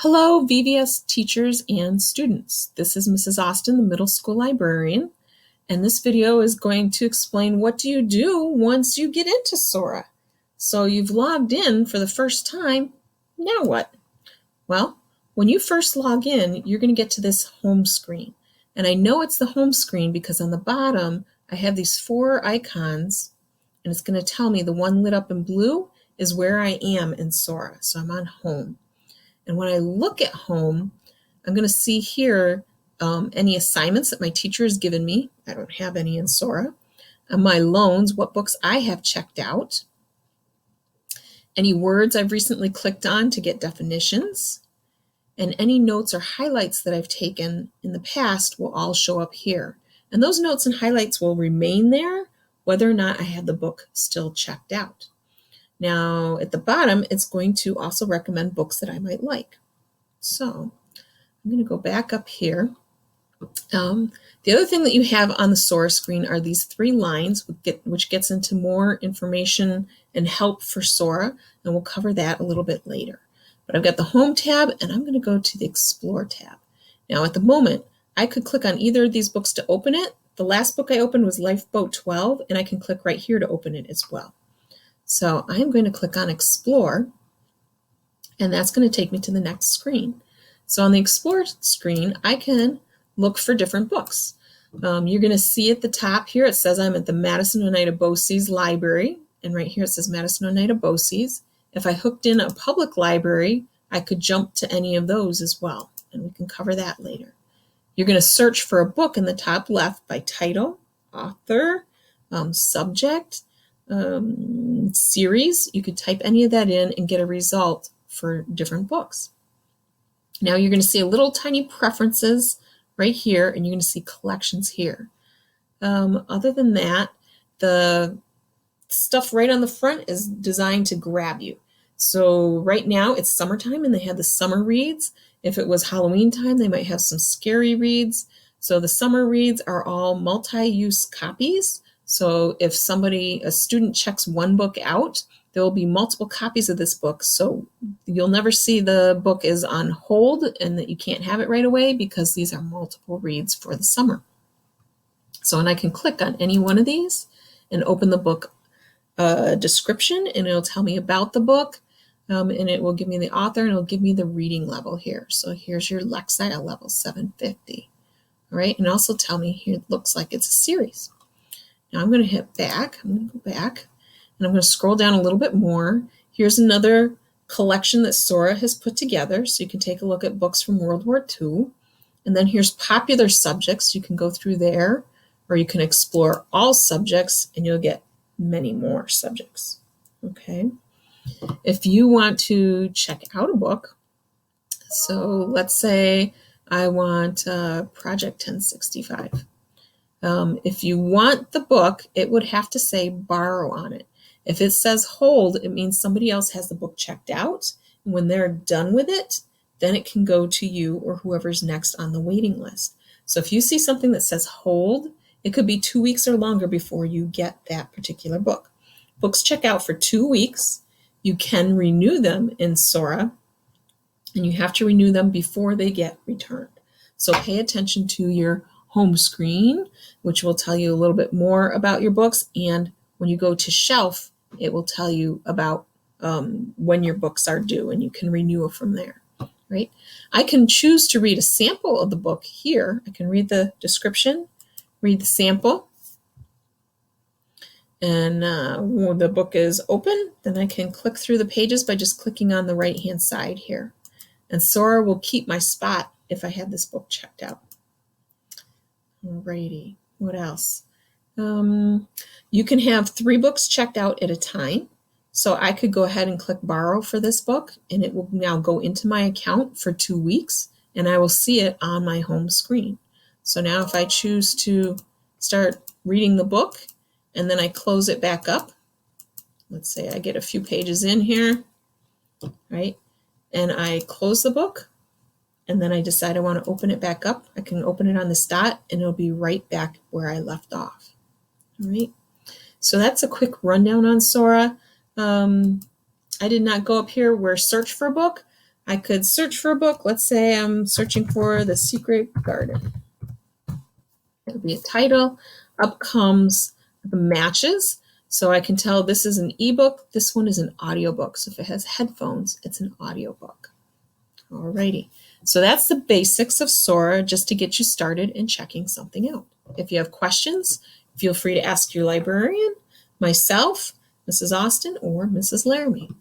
Hello, VBS teachers and students. This is Mrs. Austin, the middle school librarian, and this video is going to explain what do you do once you get into SORA. So you've logged in for the first time, now what? Well, when you first log in, you're going to get to this home screen. And I know it's the home screen because on the bottom, I have these 4 icons, and it's going to tell me the one lit up in blue is where I am in SORA. So I'm on home. And when I look at home, I'm going to see here any assignments that my teacher has given me. I don't have any in SORA. My loans, what books I have checked out. Any words I've recently clicked on to get definitions. And any notes or highlights that I've taken in the past will all show up here. And those notes and highlights will remain there whether or not I have the book still checked out. Now, at the bottom, it's going to also recommend books that I might like. So I'm going to go back up here. The other thing that you have on the SORA screen are these 3 lines, which gets into more information and help for SORA, and we'll cover that a little bit later. But I've got the Home tab, and I'm going to go to the Explore tab. Now, at the moment, I could click on either of these books to open it. The last book I opened was Lifeboat 12, and I can click right here to open it as well. So I'm going to click on Explore, and that's going to take me to the next screen. So on the Explore screen, I can look for different books. You're going to see at the top here, it says I'm at the Madison Oneida Boces Library, and right here it says Madison Oneida Boces. If I hooked in a public library, I could jump to any of those as well, and we can cover that later. You're going to search for a book in the top left by title, author, subject, series. You could type any of that in and get a result for different books. Now you're going to see a little tiny preferences right here, and you're going to see collections here. Other than that, the stuff right on the front is designed to grab you. So right now it's summertime and they have the summer reads. If it was Halloween time, they might have some scary reads. So the summer reads are all multi-use copies. So if a student checks one book out, there will be multiple copies of this book. So you'll never see the book is on hold and that you can't have it right away because these are multiple reads for the summer. So, and I can click on any one of these and open the book description, and it'll tell me about the book, and it will give me the author, and it'll give me the reading level here. So here's your Lexile level 750. All right, and also tell me here, it looks like it's a series. Now I'm going to hit back. I'm going to go back, and I'm going to scroll down a little bit more. Here's another collection that SORA has put together, so you can take a look at books from World War II. And then here's popular subjects. You can go through there, or you can explore all subjects, and you'll get many more subjects. Okay. If you want to check out a book, so let's say I want Project 1065. If you want the book, it would have to say borrow on it. If it says hold, it means somebody else has the book checked out. And when they're done with it, then it can go to you or whoever's next on the waiting list. So if you see something that says hold, it could be 2 weeks or longer before you get that particular book. Books check out for 2 weeks. You can renew them in SORA, and you have to renew them before they get returned. So pay attention to your home screen, which will tell you a little bit more about your books. And when you go to shelf, it will tell you about when your books are due, and you can renew it from there, right? I can choose to read a sample of the book here. I can read the description, read the sample, and when the book is open, then I can click through the pages by just clicking on the right-hand side here. And SORA will keep my spot if I had this book checked out. Alrighty, what else? You can have 3 books checked out at a time. So I could go ahead and click borrow for this book, and it will now go into my account for 2 weeks, and I will see it on my home screen. So now if I choose to start reading the book and then I close it back up, let's say I get a few pages in here, right? And I close the book, and then I decide I want to open it back up. I can open it on this dot, and it'll be right back where I left off. All right. So that's a quick rundown on SORA. I did not go up here where search for a book. I could search for a book. Let's say I'm searching for The Secret Garden. It'll be a title. Up comes the matches. So I can tell this is an ebook. This one is an audiobook. So if it has headphones, it's an audiobook. Alrighty. So that's the basics of SORA, just to get you started in checking something out. If you have questions, feel free to ask your librarian, myself, Mrs. Austin, or Mrs. Laramie.